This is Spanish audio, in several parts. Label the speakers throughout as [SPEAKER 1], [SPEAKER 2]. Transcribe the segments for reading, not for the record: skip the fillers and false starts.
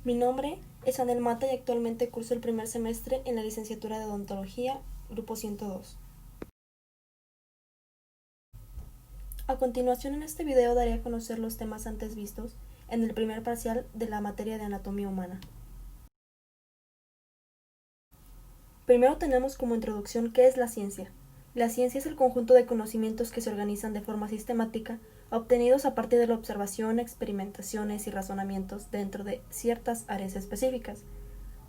[SPEAKER 1] Mi nombre es Anel Mata y actualmente curso el primer semestre en la licenciatura de Odontología, Grupo 102. A continuación en este video daré a conocer los temas antes vistos en el primer parcial de la materia de anatomía humana. Primero tenemos como introducción qué es la ciencia. La ciencia es el conjunto de conocimientos que se organizan de forma sistemática, obtenidos a partir de la observación, experimentaciones y razonamientos dentro de ciertas áreas específicas.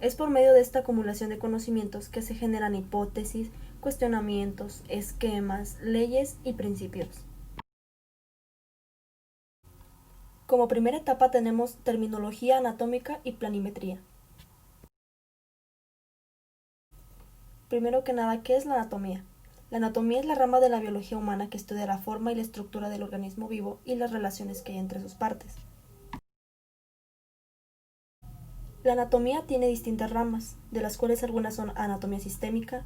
[SPEAKER 1] Es por medio de esta acumulación de conocimientos que se generan hipótesis, cuestionamientos, esquemas, leyes y principios. Como primera etapa tenemos terminología anatómica y planimetría. Primero que nada, ¿qué es la anatomía? La anatomía es la rama de la biología humana que estudia la forma y la estructura del organismo vivo y las relaciones que hay entre sus partes. La anatomía tiene distintas ramas, de las cuales algunas son anatomía sistémica,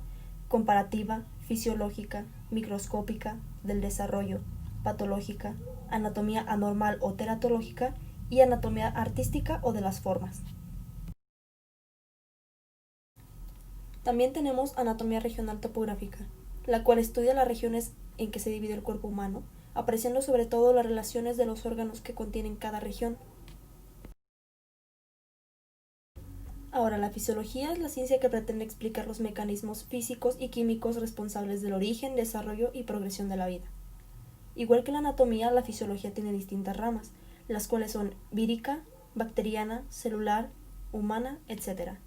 [SPEAKER 1] comparativa, fisiológica, microscópica, del desarrollo, patológica, anatomía anormal o teratológica y anatomía artística o de las formas. También tenemos anatomía regional topográfica, la cual estudia las regiones en que se divide el cuerpo humano, apreciando sobre todo las relaciones de los órganos que contienen cada región. Ahora, la fisiología es la ciencia que pretende explicar los mecanismos físicos y químicos responsables del origen, desarrollo y progresión de la vida. Igual que la anatomía, la fisiología tiene distintas ramas, las cuales son vírica, bacteriana, celular, humana, etc.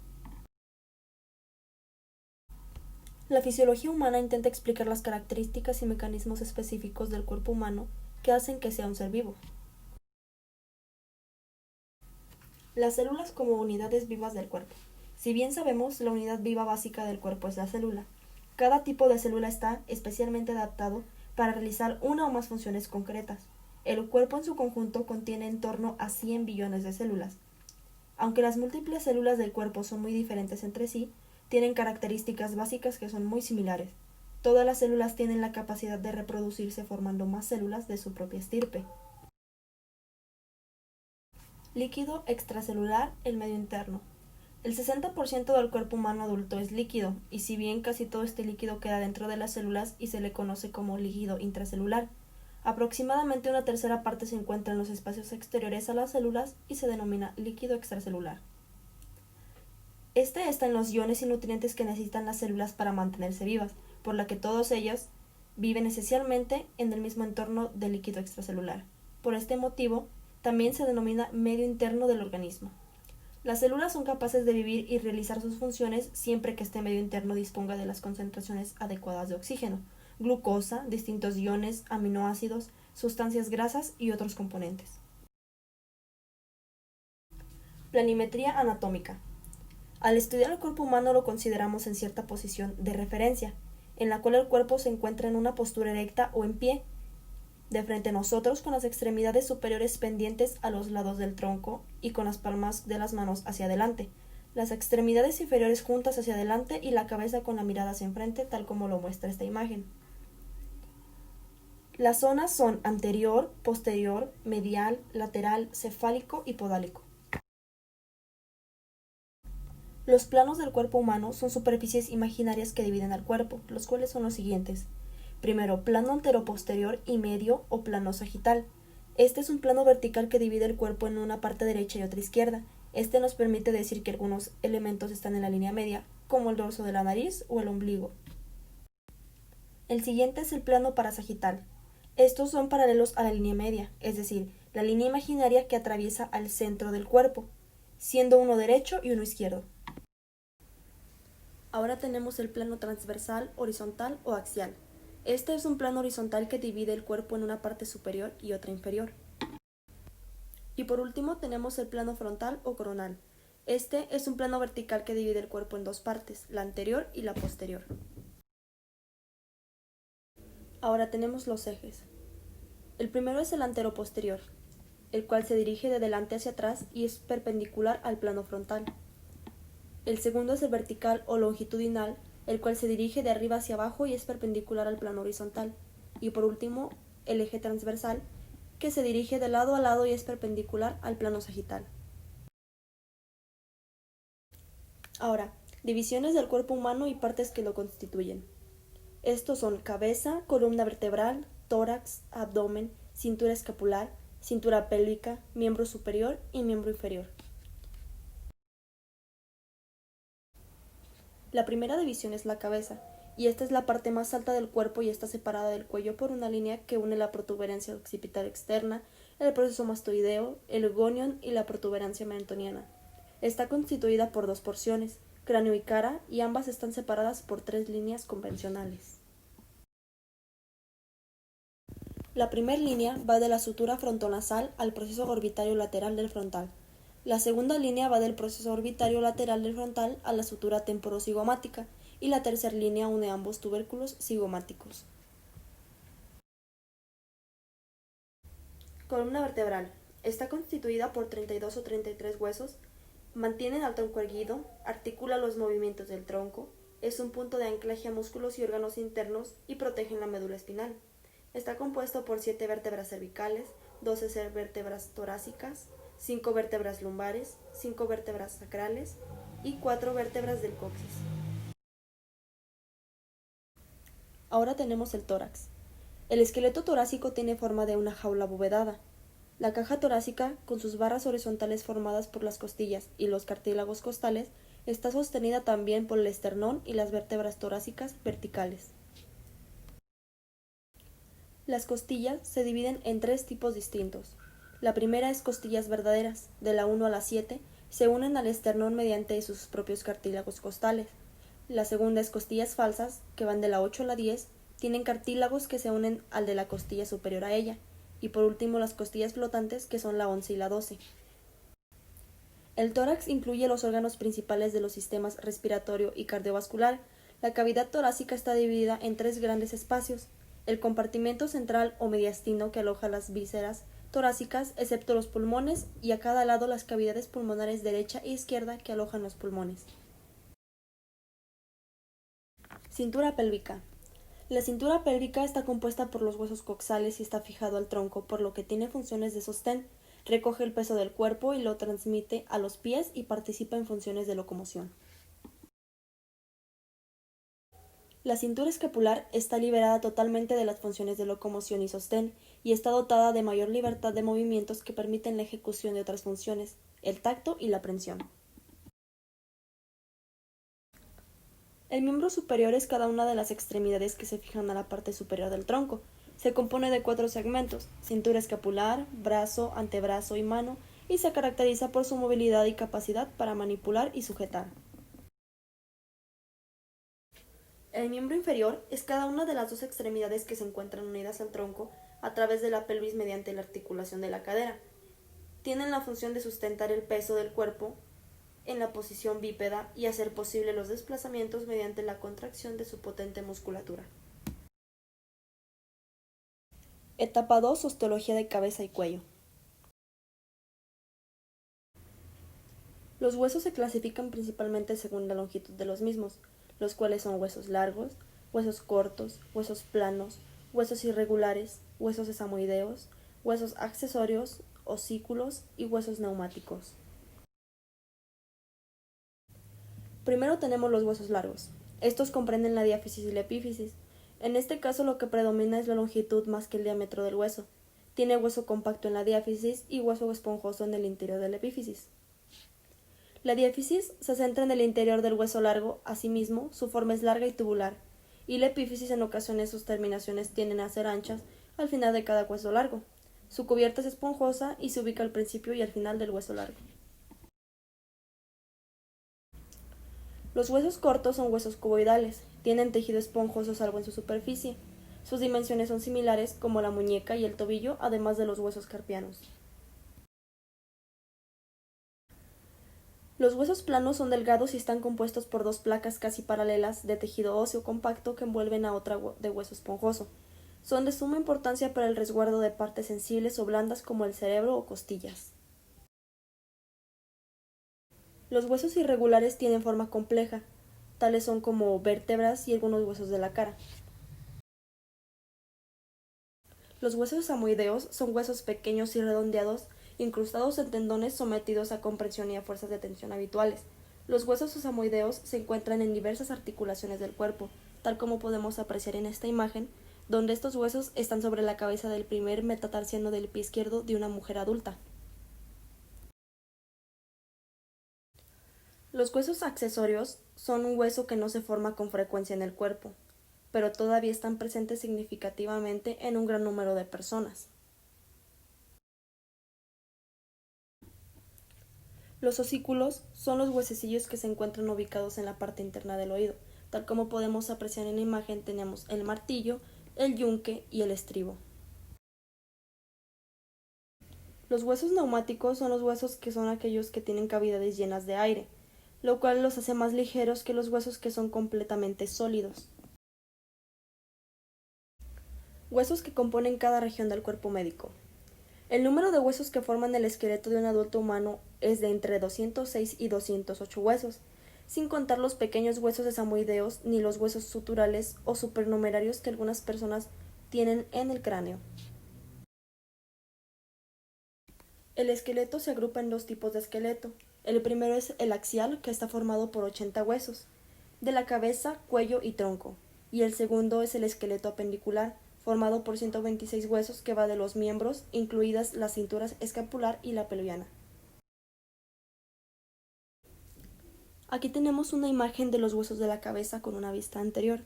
[SPEAKER 1] La fisiología humana intenta explicar las características y mecanismos específicos del cuerpo humano que hacen que sea un ser vivo. Las células como unidades vivas del cuerpo. Si bien sabemos, la unidad viva básica del cuerpo es la célula. Cada tipo de célula está especialmente adaptado para realizar una o más funciones concretas. El cuerpo en su conjunto contiene en torno a 100 billones de células. Aunque las múltiples células del cuerpo son muy diferentes entre sí, tienen características básicas que son muy similares. Todas las células tienen la capacidad de reproducirse formando más células de su propia estirpe. Líquido extracelular, el medio interno. El 60% del cuerpo humano adulto es líquido, y si bien casi todo este líquido queda dentro de las células y se le conoce como líquido intracelular, aproximadamente una tercera parte se encuentra en los espacios exteriores a las células y se denomina líquido extracelular. Este está en los iones y nutrientes que necesitan las células para mantenerse vivas, por lo que todas ellas viven esencialmente en el mismo entorno del líquido extracelular. Por este motivo, también se denomina medio interno del organismo. Las células son capaces de vivir y realizar sus funciones siempre que este medio interno disponga de las concentraciones adecuadas de oxígeno, glucosa, distintos iones, aminoácidos, sustancias grasas y otros componentes. Planimetría anatómica. Al estudiar el cuerpo humano lo consideramos en cierta posición de referencia, en la cual el cuerpo se encuentra en una postura erecta o en pie, de frente a nosotros con las extremidades superiores pendientes a los lados del tronco y con las palmas de las manos hacia adelante, las extremidades inferiores juntas hacia adelante y la cabeza con la mirada hacia enfrente, tal como lo muestra esta imagen. Las zonas son anterior, posterior, medial, lateral, cefálico y podálico. Los planos del cuerpo humano son superficies imaginarias que dividen al cuerpo, los cuales son los siguientes. Primero, plano anteroposterior y medio o plano sagital. Este es un plano vertical que divide el cuerpo en una parte derecha y otra izquierda. Este nos permite decir que algunos elementos están en la línea media, como el dorso de la nariz o el ombligo. El siguiente es el plano parasagital. Estos son paralelos a la línea media, es decir, la línea imaginaria que atraviesa al centro del cuerpo, siendo uno derecho y uno izquierdo. Ahora tenemos el plano transversal, horizontal o axial. Este es un plano horizontal que divide el cuerpo en una parte superior y otra inferior. Y por último tenemos el plano frontal o coronal. Este es un plano vertical que divide el cuerpo en dos partes, la anterior y la posterior. Ahora tenemos los ejes. El primero es el anteroposterior, el cual se dirige de delante hacia atrás y es perpendicular al plano frontal. El segundo es el vertical o longitudinal, el cual se dirige de arriba hacia abajo y es perpendicular al plano horizontal. Y por último, el eje transversal, que se dirige de lado a lado y es perpendicular al plano sagital. Ahora, divisiones del cuerpo humano y partes que lo constituyen. Estos son cabeza, columna vertebral, tórax, abdomen, cintura escapular, cintura pélvica, miembro superior y miembro inferior. La primera división es la cabeza, y esta es la parte más alta del cuerpo y está separada del cuello por una línea que une la protuberancia occipital externa, el proceso mastoideo, el gonion y la protuberancia mentoniana. Está constituida por dos porciones, cráneo y cara, y ambas están separadas por tres líneas convencionales. La primera línea va de la sutura frontonasal al proceso orbitario lateral del frontal. La segunda línea va del proceso orbitario lateral del frontal a la sutura temporocigomática y la tercera línea une ambos tubérculos cigomáticos. Columna vertebral. Está constituida por 32 o 33 huesos, mantienen al tronco erguido, articula los movimientos del tronco, es un punto de anclaje a músculos y órganos internos y protegen la médula espinal. Está compuesto por 7 vértebras cervicales, 12 vértebras torácicas, 5 vértebras lumbares, 5 vértebras sacrales y 4 vértebras del coxis. Ahora tenemos el tórax. El esqueleto torácico tiene forma de una jaula abovedada. La caja torácica, con sus barras horizontales formadas por las costillas y los cartílagos costales, está sostenida también por el esternón y las vértebras torácicas verticales. Las costillas se dividen en tres tipos distintos. La primera es costillas verdaderas, de la 1 a la 7, se unen al esternón mediante sus propios cartílagos costales. La segunda es costillas falsas, que van de la 8 a la 10, tienen cartílagos que se unen al de la costilla superior a ella. Y por último las costillas flotantes, que son la 11 y la 12. El tórax incluye los órganos principales de los sistemas respiratorio y cardiovascular. La cavidad torácica está dividida en tres grandes espacios: el compartimento central o mediastino, que aloja las vísceras torácicas, excepto los pulmones, y a cada lado las cavidades pulmonares derecha e izquierda, que alojan los pulmones. Cintura pélvica. La cintura pélvica está compuesta por los huesos coxales y está fijado al tronco, por lo que tiene funciones de sostén, recoge el peso del cuerpo y lo transmite a los pies y participa en funciones de locomoción. La cintura escapular está liberada totalmente de las funciones de locomoción y sostén, y está dotada de mayor libertad de movimientos que permiten la ejecución de otras funciones, el tacto y la prensión. El miembro superior es cada una de las extremidades que se fijan a la parte superior del tronco. Se compone de 4 segmentos: cintura escapular, brazo, antebrazo y mano, y se caracteriza por su movilidad y capacidad para manipular y sujetar. El miembro inferior es cada una de las dos extremidades que se encuentran unidas al tronco a través de la pelvis mediante la articulación de la cadera. Tienen la función de sustentar el peso del cuerpo en la posición bípeda y hacer posible los desplazamientos mediante la contracción de su potente musculatura. Etapa 2. Osteología de cabeza y cuello. Los huesos se clasifican principalmente según la longitud de los mismos, los cuales son huesos largos, huesos cortos, huesos planos, huesos irregulares, huesos sesamoideos, huesos accesorios, osículos y huesos neumáticos. Primero tenemos los huesos largos. Estos comprenden la diáfisis y la epífisis. En este caso lo que predomina es la longitud más que el diámetro del hueso. Tiene hueso compacto en la diáfisis y hueso esponjoso en el interior de la epífisis. La diáfisis se centra en el interior del hueso largo, asimismo, su forma es larga y tubular, y la epífisis en ocasiones sus terminaciones tienden a ser anchas al final de cada hueso largo. Su cubierta es esponjosa y se ubica al principio y al final del hueso largo. Los huesos cortos son huesos cuboidales, tienen tejido esponjoso salvo en su superficie. Sus dimensiones son similares como la muñeca y el tobillo, además de los huesos carpianos. Los huesos planos son delgados y están compuestos por dos placas casi paralelas de tejido óseo compacto que envuelven a otra de hueso esponjoso. Son de suma importancia para el resguardo de partes sensibles o blandas como el cerebro o costillas. Los huesos irregulares tienen forma compleja, tales son como vértebras y algunos huesos de la cara. Los huesos samoideos son huesos pequeños y redondeados, incrustados en tendones sometidos a compresión y a fuerzas de tensión habituales. Los huesos sesamoideos se encuentran en diversas articulaciones del cuerpo, tal como podemos apreciar en esta imagen, donde estos huesos están sobre la cabeza del primer metatarsiano del pie izquierdo de una mujer adulta. Los huesos accesorios son un hueso que no se forma con frecuencia en el cuerpo, pero todavía están presentes significativamente en un gran número de personas. Los osículos son los huesecillos que se encuentran ubicados en la parte interna del oído. Tal como podemos apreciar en la imagen, tenemos el martillo, el yunque y el estribo. Los huesos neumáticos son los huesos que son aquellos que tienen cavidades llenas de aire, lo cual los hace más ligeros que los huesos que son completamente sólidos. Huesos que componen cada región del cuerpo médico. El número de huesos que forman el esqueleto de un adulto humano es de entre 206 y 208 huesos, sin contar los pequeños huesos sesamoideos ni los huesos suturales o supernumerarios que algunas personas tienen en el cráneo. El esqueleto se agrupa en dos tipos de esqueleto. El primero es el axial, que está formado por 80 huesos, de la cabeza, cuello y tronco, y el segundo es el esqueleto apendicular, formado por 126 huesos que va de los miembros, incluidas las cinturas escapular y la pelviana. Aquí tenemos una imagen de los huesos de la cabeza con una vista anterior.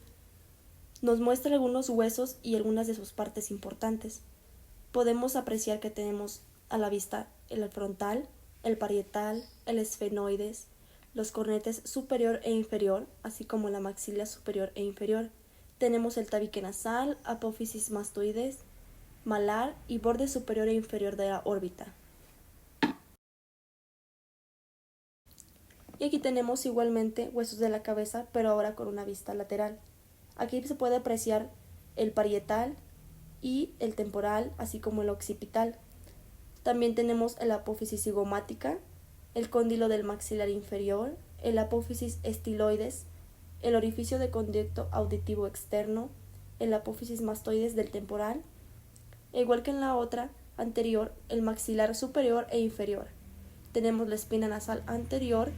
[SPEAKER 1] Nos muestra algunos huesos y algunas de sus partes importantes. Podemos apreciar que tenemos a la vista el frontal, el parietal, el esfenoides, los cornetes superior e inferior, así como la maxila superior e inferior. Tenemos el tabique nasal, apófisis mastoides, malar y borde superior e inferior de la órbita. Y aquí tenemos igualmente huesos de la cabeza, pero ahora con una vista lateral. Aquí se puede apreciar el parietal y el temporal, así como el occipital. También tenemos la apófisis cigomática, el cóndilo del maxilar inferior, el apófisis estiloides, el orificio de conducto auditivo externo, el apófisis mastoides del temporal, e igual que en la otra anterior, el maxilar superior e inferior. Tenemos la espina nasal anterior,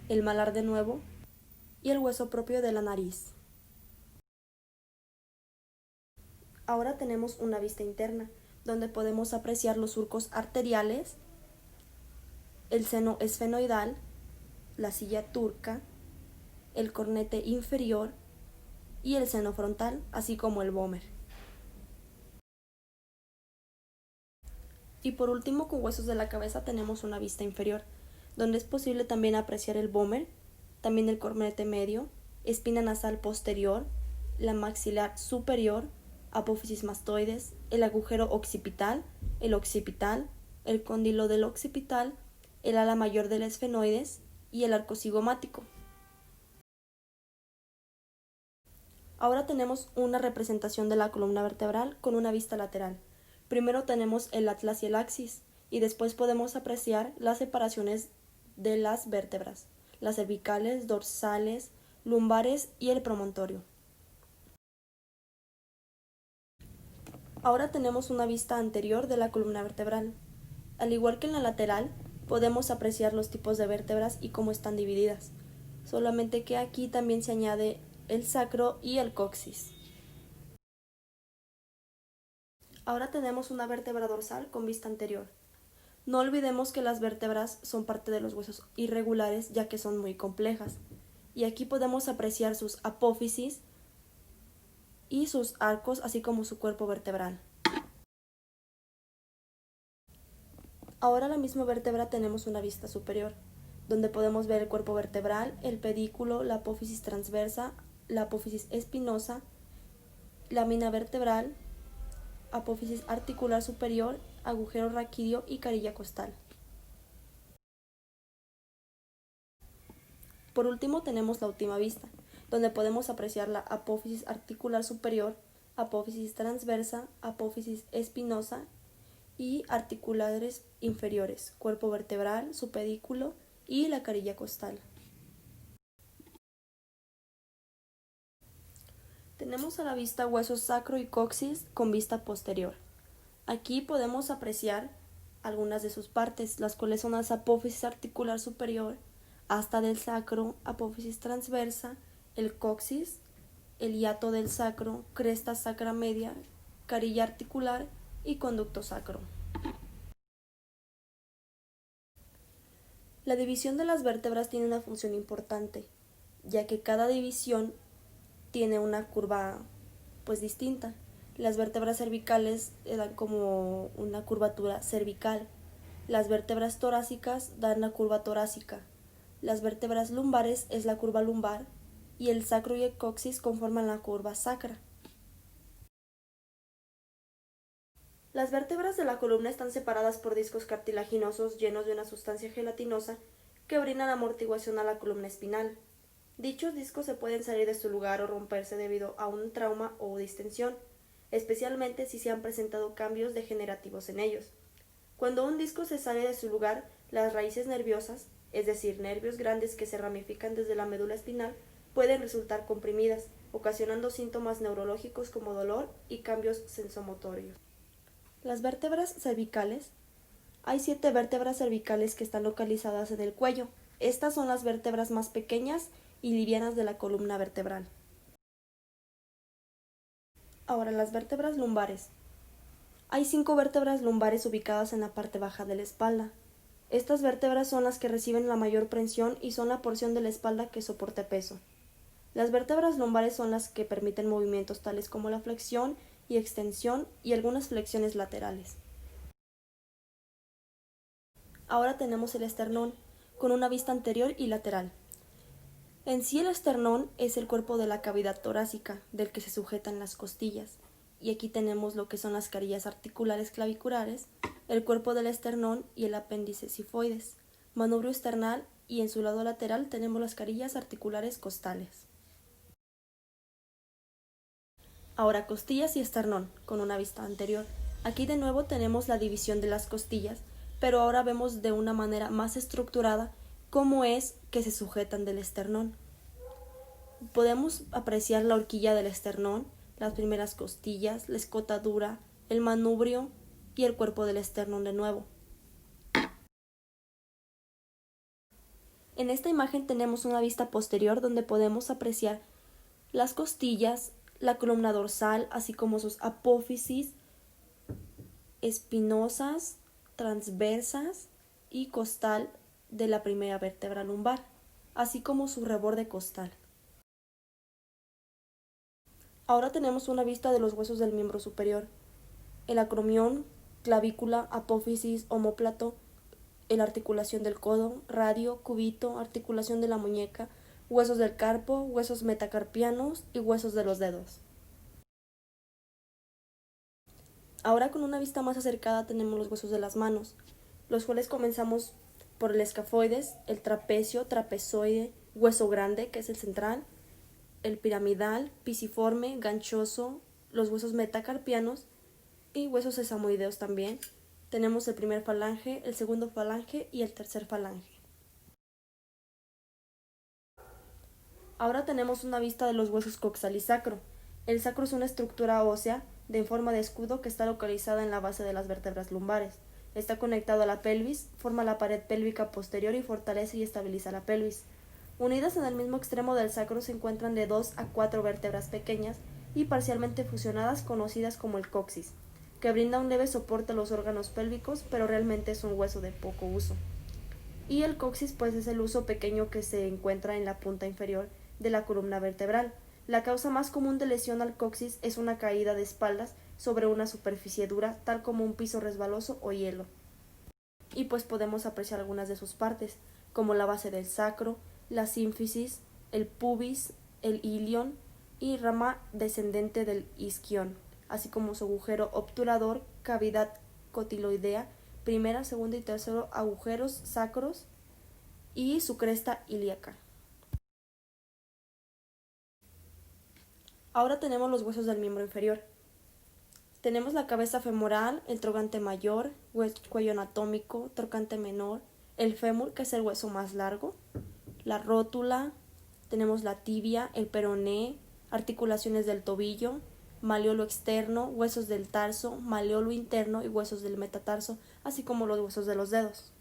[SPEAKER 1] el malar de nuevo y el hueso propio de la nariz. Ahora tenemos una vista interna, donde podemos apreciar los surcos arteriales, el seno esfenoidal, la silla turca, el cornete inferior y el seno frontal, así como el vómer. Y por último, con huesos de la cabeza tenemos una vista inferior, donde es posible también apreciar el vómer, también el cornete medio, espina nasal posterior, la maxilar superior, apófisis mastoides, el agujero occipital, el cóndilo del occipital, el ala mayor del esfenoides y el arco cigomático. Ahora tenemos una representación de la columna vertebral con una vista lateral. Primero tenemos el atlas y el axis, y después podemos apreciar las separaciones de las vértebras, las cervicales, dorsales, lumbares y el promontorio. Ahora tenemos una vista anterior de la columna vertebral. Al igual que en la lateral, podemos apreciar los tipos de vértebras y cómo están divididas, solamente que aquí también se añade el sacro y el coxis. Ahora tenemos una vértebra dorsal con vista anterior. No olvidemos que las vértebras son parte de los huesos irregulares, ya que son muy complejas, y aquí podemos apreciar sus apófisis y sus arcos, así como su cuerpo vertebral. Ahora la misma vértebra tenemos una vista superior, donde podemos ver el cuerpo vertebral, el pedículo, la apófisis transversa, la apófisis espinosa, lámina vertebral, apófisis articular superior, agujero raquídeo y carilla costal. Por último tenemos la última vista, donde podemos apreciar la apófisis articular superior, apófisis transversa, apófisis espinosa y articulares inferiores, cuerpo vertebral, su pedículo y la carilla costal. Tenemos a la vista huesos sacro y coxis con vista posterior. Aquí podemos apreciar algunas de sus partes, las cuales son las apófisis articular superior, asta del sacro, apófisis transversa, el coxis, el hiato del sacro, cresta sacra media, carilla articular y conducto sacro. La división de las vértebras tiene una función importante, ya que cada división tiene una curva distinta. Las vértebras cervicales dan como una curvatura cervical. Las vértebras torácicas dan la curva torácica. Las vértebras lumbares es la curva lumbar y el sacro y el coxis conforman la curva sacra. Las vértebras de la columna están separadas por discos cartilaginosos llenos de una sustancia gelatinosa que brindan amortiguación a la columna espinal. Dichos discos se pueden salir de su lugar o romperse debido a un trauma o distensión, especialmente si se han presentado cambios degenerativos en ellos. Cuando un disco se sale de su lugar, las raíces nerviosas, es decir, nervios grandes que se ramifican desde la médula espinal, pueden resultar comprimidas, ocasionando síntomas neurológicos como dolor y cambios sensomotorios. Las vértebras cervicales. Hay 7 vértebras cervicales que están localizadas en el cuello. Estas son las vértebras más pequeñas y livianas de la columna vertebral. Ahora, las vértebras lumbares. Hay 5 vértebras lumbares ubicadas en la parte baja de la espalda. Estas vértebras son las que reciben la mayor presión y son la porción de la espalda que soporta peso. Las vértebras lumbares son las que permiten movimientos tales como la flexión y extensión y algunas flexiones laterales. Ahora tenemos el esternón, con una vista anterior y lateral. En sí el esternón es el cuerpo de la cavidad torácica, del que se sujetan las costillas. Y aquí tenemos lo que son las carillas articulares claviculares, el cuerpo del esternón y el apéndice sifoides, manubrio esternal y en su lado lateral tenemos las carillas articulares costales. Ahora costillas y esternón, con una vista anterior. Aquí de nuevo tenemos la división de las costillas, pero ahora vemos de una manera más estructurada cómo es que se sujetan del esternón. Podemos apreciar la horquilla del esternón, las primeras costillas, la escotadura, el manubrio y el cuerpo del esternón de nuevo. En esta imagen tenemos una vista posterior donde podemos apreciar las costillas, la columna dorsal, así como sus apófisis espinosas, transversas y costal de la primera vértebra lumbar, así como su reborde costal. Ahora tenemos una vista de los huesos del miembro superior, el acromión, clavícula, apófisis, omóplato, la articulación del codo, radio, cúbito, articulación de la muñeca, huesos del carpo, huesos metacarpianos y huesos de los dedos. Ahora con una vista más acercada tenemos los huesos de las manos, los cuales comenzamos por el escafoides, el trapecio, trapezoide, hueso grande, que es el central, el piramidal, pisiforme, ganchoso, los huesos metacarpianos y huesos sesamoideos también. Tenemos el primer falange, el segundo falange y el tercer falange. Ahora tenemos una vista de los huesos coxal y sacro. El sacro es una estructura ósea de forma de escudo que está localizada en la base de las vértebras lumbares. Está conectado a la pelvis, forma la pared pélvica posterior y fortalece y estabiliza la pelvis. Unidas en el mismo extremo del sacro se encuentran de 2 a 4 vértebras pequeñas y parcialmente fusionadas conocidas como el coxis, que brinda un leve soporte a los órganos pélvicos, pero realmente es un hueso de poco uso. Y el coxis es el hueso pequeño que se encuentra en la punta inferior de la columna vertebral. La causa más común de lesión al coxis es una caída de espaldas sobre una superficie dura, tal como un piso resbaloso o hielo. Y podemos apreciar algunas de sus partes, como la base del sacro, la sínfisis, el pubis, el ilion y rama descendente del isquion, así como su agujero obturador, cavidad cotiloidea, primera, segunda y tercero agujeros sacros y su cresta ilíaca. Ahora tenemos los huesos del miembro inferior. Tenemos la cabeza femoral, el trocante mayor, cuello anatómico, trocante menor, el fémur, que es el hueso más largo, la rótula, tenemos la tibia, el peroné, articulaciones del tobillo, maleolo externo, huesos del tarso, maleolo interno y huesos del metatarso, así como los huesos de los dedos.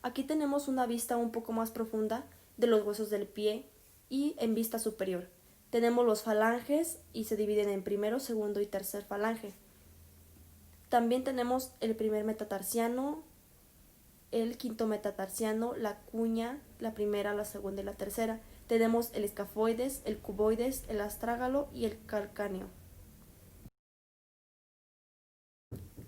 [SPEAKER 1] Aquí tenemos una vista un poco más profunda de los huesos del pie y en vista superior. Tenemos los falanges y se dividen en primero, segundo y tercer falange. También tenemos el primer metatarsiano, el quinto metatarsiano, la cuña, la primera, la segunda y la tercera. Tenemos el escafoides, el cuboides, el astrágalo y el calcáneo.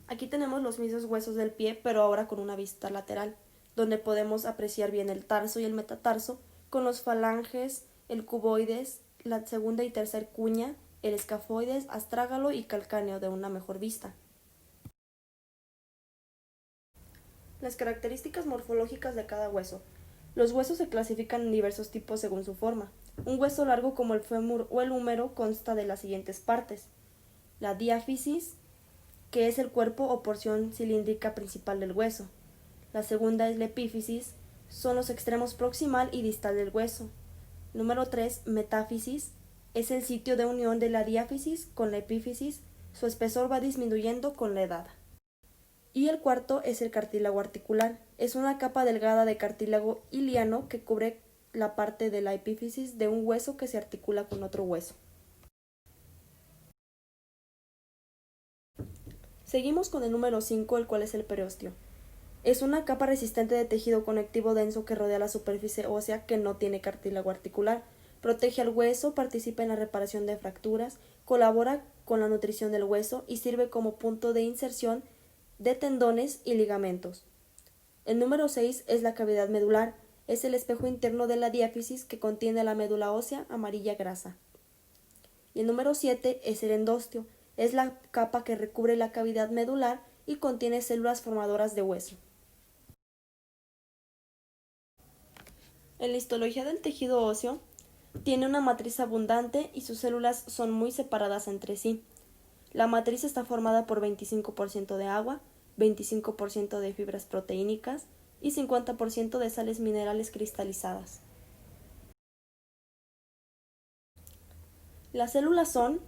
[SPEAKER 1] Aquí tenemos los mismos huesos del pie, pero ahora con una vista lateral, donde podemos apreciar bien el tarso y el metatarso, con los falanges, el cuboides, la segunda y tercer cuña, el escafoides, astrágalo y calcáneo de una mejor vista. Las características morfológicas de cada hueso. Los huesos se clasifican en diversos tipos según su forma. Un hueso largo como el fémur o el húmero consta de las siguientes partes: la diáfisis, que es el cuerpo o porción cilíndrica principal del hueso. La segunda es la epífisis, son los extremos proximal y distal del hueso. Número 3, metáfisis, es el sitio de unión de la diáfisis con la epífisis, su espesor va disminuyendo con la edad. Y el cuarto es el cartílago articular, es una capa delgada de cartílago iliano que cubre la parte de la epífisis de un hueso que se articula con otro hueso. Seguimos con el número 5, el cual es el periósteo. Es una capa resistente de tejido conectivo denso que rodea la superficie ósea que no tiene cartílago articular. Protege al hueso, participa en la reparación de fracturas, colabora con la nutrición del hueso y sirve como punto de inserción de tendones y ligamentos. El número 6 es la cavidad medular. Es el espejo interno de la diáfisis que contiene la médula ósea amarilla grasa. Y el número 7 es el endostio. Es la capa que recubre la cavidad medular y contiene células formadoras de hueso. En la histología del tejido óseo, tiene una matriz abundante y sus células son muy separadas entre sí. La matriz está formada por 25% de agua, 25% de fibras proteínicas y 50% de sales minerales cristalizadas. Las células son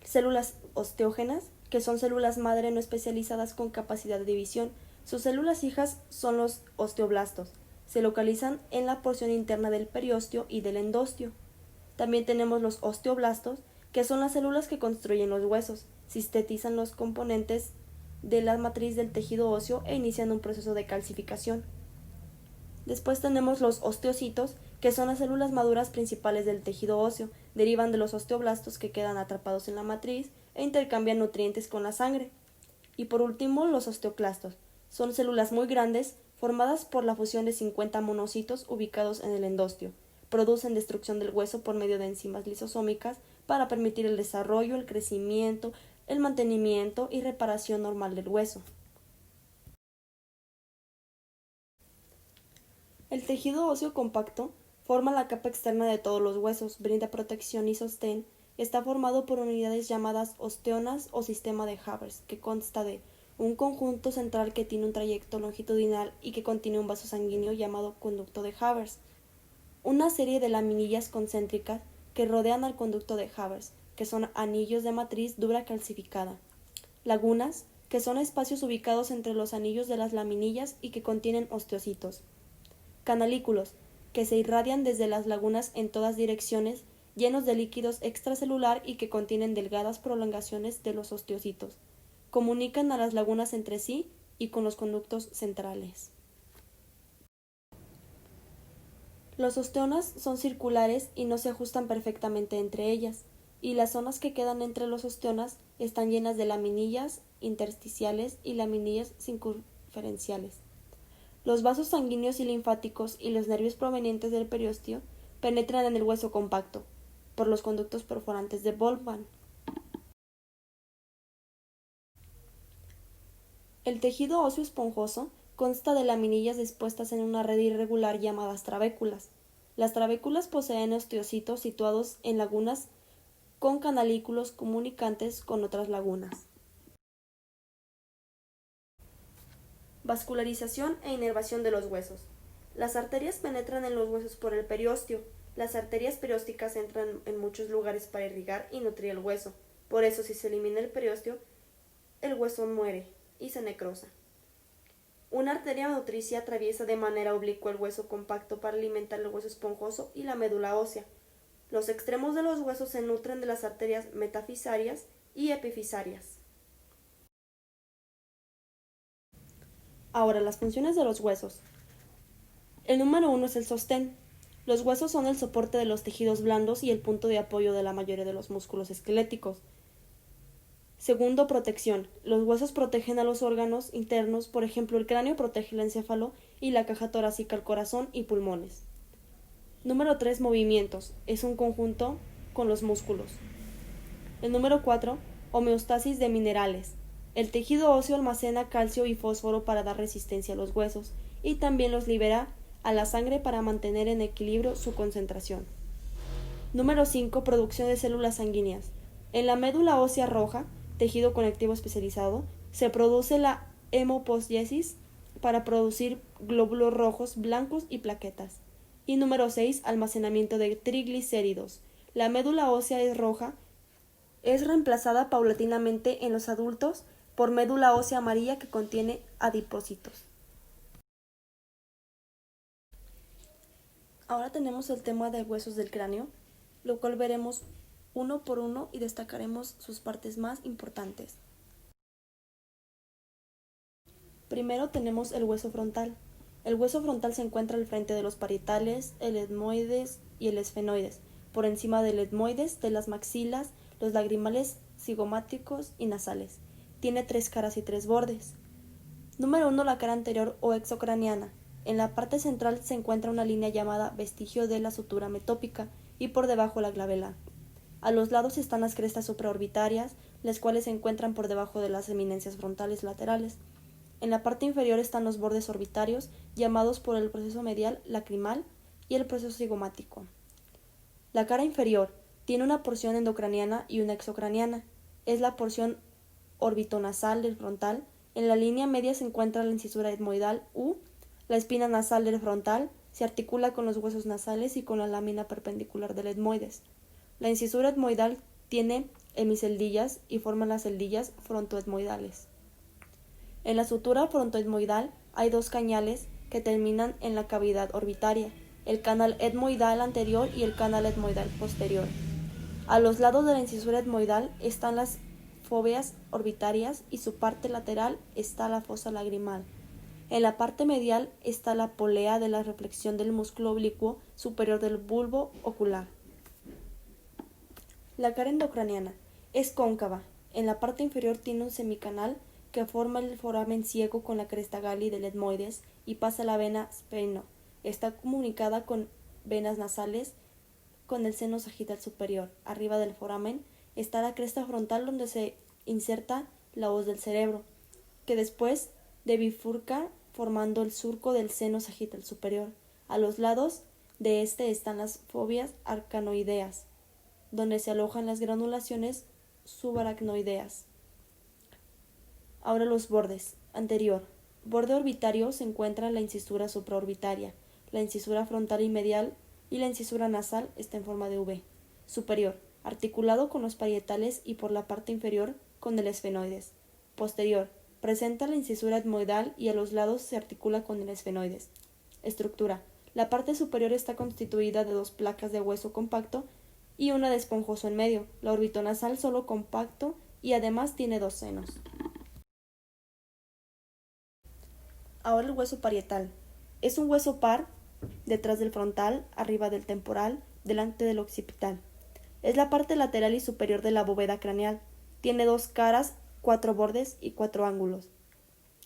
[SPEAKER 1] células osteógenas, que son células madre no especializadas con capacidad de división. Sus células hijas son los osteoblastos. Se localizan en la porción interna del periósteo y del endostio. También tenemos los osteoblastos, que son las células que construyen los huesos, sintetizan los componentes de la matriz del tejido óseo e inician un proceso de calcificación. Después tenemos los osteocitos, que son las células maduras principales del tejido óseo, derivan de los osteoblastos que quedan atrapados en la matriz e intercambian nutrientes con la sangre. Y por último, los osteoclastos. Son células muy grandes, formadas por la fusión de 50 monocitos ubicados en el endostio. Producen destrucción del hueso por medio de enzimas lisosómicas para permitir el desarrollo, el crecimiento, el mantenimiento y reparación normal del hueso. El tejido óseo compacto forma la capa externa de todos los huesos, brinda protección y sostén. Está formado por unidades llamadas osteonas o sistema de Havers, que consta de un conjunto central que tiene un trayecto longitudinal y que contiene un vaso sanguíneo llamado conducto de Havers, una serie de laminillas concéntricas que rodean al conducto de Havers, que son anillos de matriz dura calcificada, lagunas, que son espacios ubicados entre los anillos de las laminillas y que contienen osteocitos, canalículos, que se irradian desde las lagunas en todas direcciones, llenos de líquidos extracelular y que contienen delgadas prolongaciones de los osteocitos. Comunican a las lagunas entre sí y con los conductos centrales. Los osteonas son circulares y no se ajustan perfectamente entre ellas, y las zonas que quedan entre los osteonas están llenas de laminillas intersticiales y laminillas circunferenciales. Los vasos sanguíneos y linfáticos y los nervios provenientes del periósteo penetran en el hueso compacto por los conductos perforantes de Volkmann. El tejido óseo esponjoso consta de laminillas dispuestas en una red irregular llamadas trabéculas. Las trabéculas poseen osteocitos situados en lagunas con canalículos comunicantes con otras lagunas. Vascularización e inervación de los huesos. Las arterias penetran en los huesos por el periósteo. Las arterias periósticas entran en muchos lugares para irrigar y nutrir el hueso. Por eso, si se elimina el periósteo, el hueso muere y se necrosa. Una arteria nutricia atraviesa de manera oblicua el hueso compacto para alimentar el hueso esponjoso y la médula ósea. Los extremos de los huesos se nutren de las arterias metafisarias y epifisarias. Ahora, las funciones de los huesos. El número 1 es el sostén. Los huesos son el soporte de los tejidos blandos y el punto de apoyo de la mayoría de los músculos esqueléticos. Segundo, protección. Los huesos protegen a los órganos internos, por ejemplo, el cráneo protege el encéfalo y la caja torácica el corazón y pulmones. Número 3, movimientos. Es un conjunto con los músculos. El número 4, homeostasis de minerales. El tejido óseo almacena calcio y fósforo para dar resistencia a los huesos y también los libera a la sangre para mantener en equilibrio su concentración. Número 5, producción de células sanguíneas. En la médula ósea roja, tejido conectivo especializado, se produce la hemopóiesis para producir glóbulos rojos, blancos y plaquetas. Y número 6, almacenamiento de triglicéridos. La médula ósea es roja, es reemplazada paulatinamente en los adultos por médula ósea amarilla que contiene adipocitos. Ahora tenemos el tema de huesos del cráneo, lo cual veremos uno por uno y destacaremos sus partes más importantes. Primero tenemos el hueso frontal. El hueso frontal se encuentra al frente de los parietales, el etmoides y el esfenoides, por encima del etmoides, de las maxilas, los lagrimales, cigomáticos y nasales. Tiene 3 caras y 3 bordes. Número 1, la cara anterior o exocraniana. En la parte central se encuentra una línea llamada vestigio de la sutura metópica y por debajo la glabela. A los lados están las crestas supraorbitarias, las cuales se encuentran por debajo de las eminencias frontales laterales. En la parte inferior están los bordes orbitarios, llamados por el proceso medial lacrimal y el proceso cigomático. La cara inferior tiene una porción endocraniana y una exocraniana. Es la porción orbitonasal del frontal. En la línea media se encuentra la incisura etmoidal U. La espina nasal del frontal se articula con los huesos nasales y con la lámina perpendicular del etmoides. La incisura etmoidal tiene hemiceldillas y forma las celdillas frontoetmoidales. En la sutura frontoetmoidal hay 2 cañales que terminan en la cavidad orbitaria, el canal etmoidal anterior y el canal etmoidal posterior. A los lados de la incisura etmoidal están las fóveas orbitarias y su parte lateral está la fosa lagrimal. En la parte medial está la polea de la reflexión del músculo oblicuo superior del bulbo ocular. La cara endocraniana es cóncava. En la parte inferior tiene un semicanal que forma el foramen ciego con la cresta Galli del etmoides y pasa la vena spheno. Está comunicada con venas nasales con el seno sagital superior. Arriba del foramen está la cresta frontal donde se inserta la hoz del cerebro, que después bifurca formando el surco del seno sagital superior. A los lados de este están las foveas arcanoideas, donde se alojan las granulaciones subaracnoideas. Ahora los bordes. Anterior. Borde orbitario se encuentra en la incisura supraorbitaria. La incisura frontal y medial y la incisura nasal está en forma de V. Superior. Articulado con los parietales y por la parte inferior con el esfenoides. Posterior. Presenta la incisura etmoidal y a los lados se articula con el esfenoides. Estructura. La parte superior está constituida de 2 placas de hueso compacto y una de esponjoso en medio. La orbitonasal solo compacto y además tiene 2 senos. Ahora el hueso parietal. Es un hueso par, detrás del frontal, arriba del temporal, delante del occipital. Es la parte lateral y superior de la bóveda craneal. Tiene 2 caras, 4 bordes y 4 ángulos.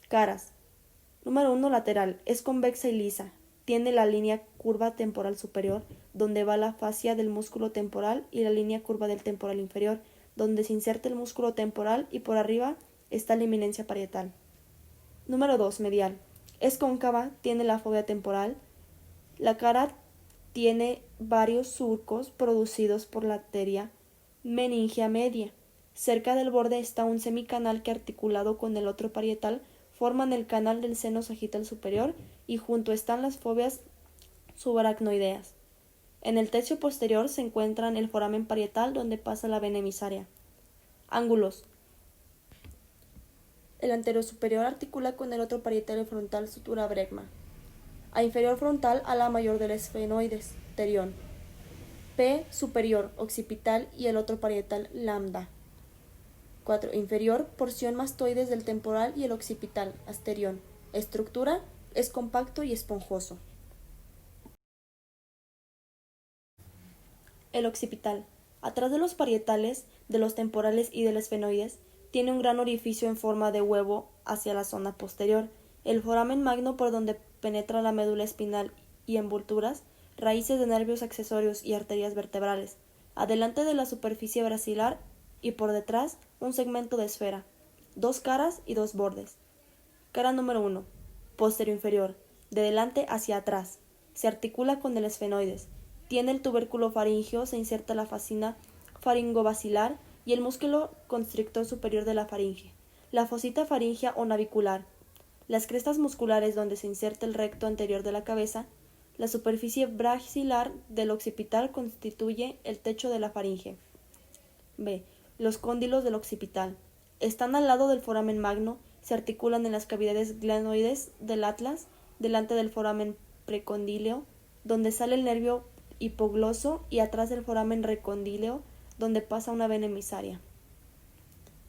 [SPEAKER 1] Caras. Número 1, lateral. Es convexa y lisa. Tiene la línea curva temporal superior, donde va la fascia del músculo temporal, y la línea curva del temporal inferior, donde se inserta el músculo temporal, y por arriba está la eminencia parietal. Número 2, medial. Es cóncava, tiene la fóvea temporal. La cara tiene varios surcos producidos por la arteria meningia media. Cerca del borde está un semicanal que, articulado con el otro parietal, forman el canal del seno sagital superior y junto están las fóveas subaracnoideas. En el tercio posterior se encuentran el foramen parietal donde pasa la vena emisaria. Ángulos. El anterior superior articula con el otro parietal frontal sutura bregma. A inferior frontal a la mayor del esfenoides, terión. P superior occipital y el otro parietal lambda. 4. Inferior, porción mastoides del temporal y el occipital, asterión. Estructura, es compacto y esponjoso. El occipital. Atrás de los parietales, de los temporales y del esfenoides, tiene un gran orificio en forma de huevo hacia la zona posterior, el foramen magno por donde penetra la médula espinal y envolturas, raíces de nervios accesorios y arterias vertebrales, adelante de la superficie basilar y por detrás un segmento de esfera, 2 caras y 2 bordes. Cara número 1. Posterior inferior, de delante hacia atrás. Se articula con el esfenoides. Tiene el tubérculo faríngeo, se inserta la fascina faringobasilar y el músculo constrictor superior de la faringe, la fosita faríngea o navicular, las crestas musculares donde se inserta el recto anterior de la cabeza, la superficie basilar del occipital constituye el techo de la faringe. B. Los cóndilos del occipital. Están al lado del foramen magno, se articulan en las cavidades glenoides del atlas, delante del foramen precondíleo, donde sale el nervio hipogloso y atrás del foramen recondíleo, donde pasa una vena emisaria.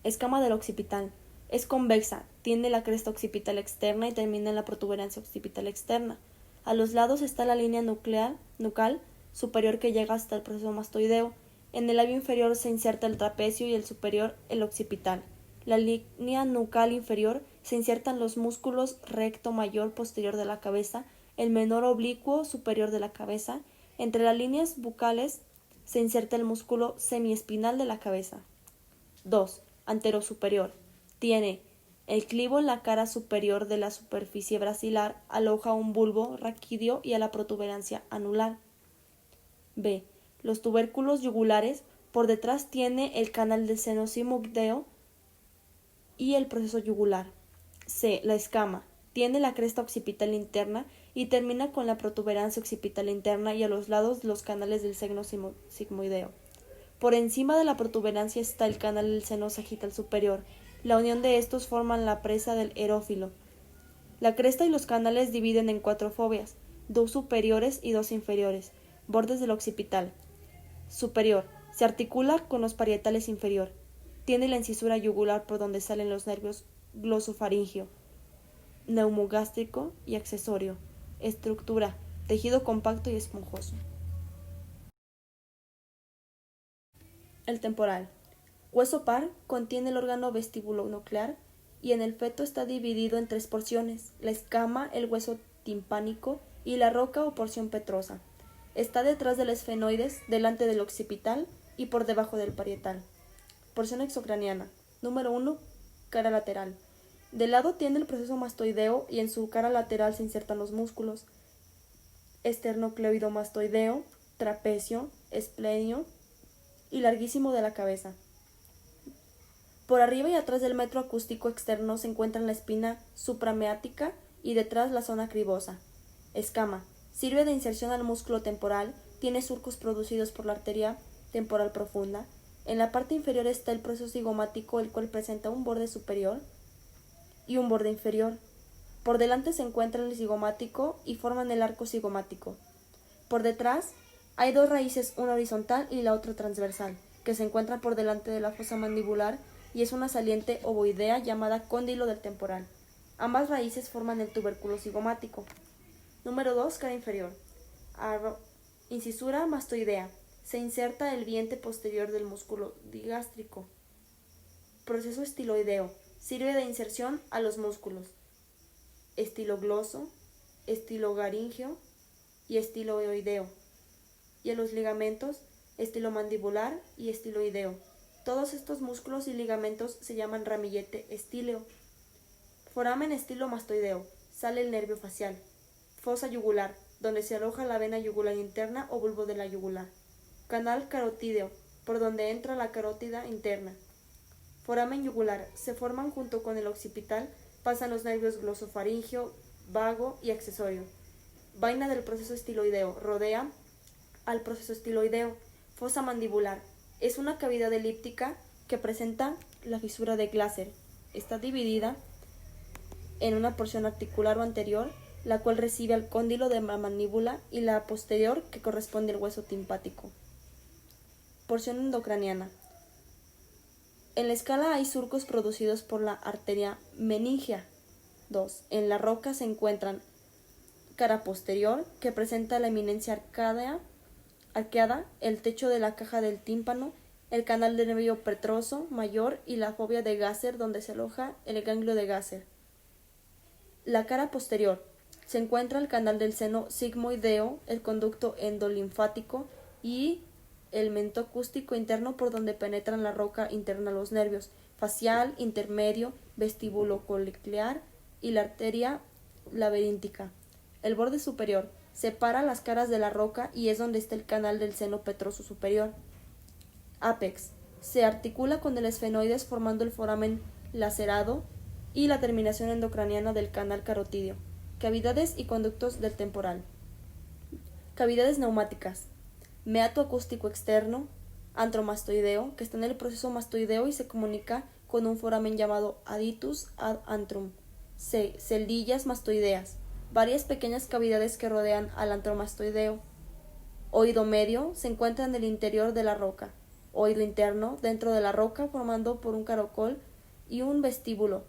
[SPEAKER 1] Escama del occipital. Es convexa, tiene la cresta occipital externa y termina en la protuberancia occipital externa. A los lados está la línea nucal superior que llega hasta el proceso mastoideo. En el labio inferior se inserta el trapecio y el superior el occipital. La línea nucal inferior se insertan los músculos recto mayor posterior de la cabeza, el menor oblicuo superior de la cabeza. Entre las líneas bucales se inserta el músculo semiespinal de la cabeza. 2. Antero superior. Tiene el clivo en la cara superior de la superficie basilar, aloja un bulbo raquídeo y a la protuberancia anular. B. Los tubérculos yugulares. Por detrás tiene el canal del seno sigmoideo y el proceso yugular. C. La escama. Tiene la cresta occipital interna y termina con la protuberancia occipital interna y a los lados los canales del seno sigmoideo. Por encima de la protuberancia está el canal del seno sagital superior. La unión de estos forman la presa del erófilo. La cresta y los canales dividen en 4 foveas, 2 superiores y 2 inferiores. Bordes del occipital. Superior. Se articula con los parietales inferior. Tiene la incisura yugular por donde salen los nervios glosofaríngeo, neumogástrico y accesorio. Estructura. Tejido compacto y esponjoso. El temporal. Hueso par, contiene el órgano vestibulonuclear y en el feto está dividido en 3 porciones, la escama, el hueso timpánico y la roca o porción petrosa. Está detrás del esfenoides, delante del occipital y por debajo del parietal. Porción exocraniana. Número 1. Cara lateral. Del lado tiene el proceso mastoideo y en su cara lateral se insertan los músculos esternocleidomastoideo, trapecio, esplenio y larguísimo de la cabeza. Por arriba y atrás del metro acústico externo se encuentran la espina suprameática y detrás la zona cribosa. Escama. Sirve de inserción al músculo temporal, tiene surcos producidos por la arteria temporal profunda. En la parte inferior está el proceso cigomático, el cual presenta un borde superior y un borde inferior. Por delante se encuentra el cigomático y forman el arco cigomático. Por detrás hay 2 raíces, una horizontal y la otra transversal, que se encuentran por delante de la fosa mandibular y es una saliente ovoidea llamada cóndilo del temporal. Ambas raíces forman el tubérculo cigomático. Número 2. Cara inferior. Incisura mastoidea. Se inserta el vientre posterior del músculo digástrico. Proceso estiloideo. Sirve de inserción a los músculos estilogloso, estilogaríngeo y estiloideo, y a los ligamentos estilomandibular y estiloideo. Todos estos músculos y ligamentos se llaman ramillete estíleo. Foramen estilomastoideo. Sale el nervio facial. Fosa yugular, donde se aloja la vena yugular interna o bulbo de la yugular. Canal carotídeo, por donde entra la carótida interna. Foramen yugular. Se forman junto con el occipital, pasan los nervios glosofaríngeo, vago y accesorio. Vaina del proceso estiloideo. Rodea al proceso estiloideo. Fosa mandibular. Es una cavidad elíptica que presenta la fisura de Glaser. Está dividida en una porción articular o anterior, la cual recibe al cóndilo de la mandíbula, y la posterior, que corresponde al hueso timpático. Porción endocraniana. En la escala hay surcos producidos por la arteria meningia. 2. En la roca se encuentran cara posterior, que presenta la eminencia arqueada, el techo de la caja del tímpano, el canal del nervio petroso mayor y la fobia de Gasser, donde se aloja el ganglio de Gasser. La cara posterior se encuentra el canal del seno sigmoideo, el conducto endolinfático y el mento acústico interno, por donde penetran la roca interna los nervios facial, intermedio, vestíbulo coclear y la arteria laberíntica. El borde superior separa las caras de la roca y es donde está el canal del seno petroso superior. Ápex. Se articula con el esfenoides formando el foramen lacerado y la terminación endocraniana del canal carotídeo. Cavidades y conductos del temporal. Cavidades neumáticas. Meato acústico externo, antromastoideo, que está en el proceso mastoideo y se comunica con un foramen llamado aditus ad antrum. C. Celdillas mastoideas. Varias pequeñas cavidades que rodean al antromastoideo. Oído medio se encuentra en el interior de la roca. Oído interno dentro de la roca, formando por un caracol y un vestíbulo.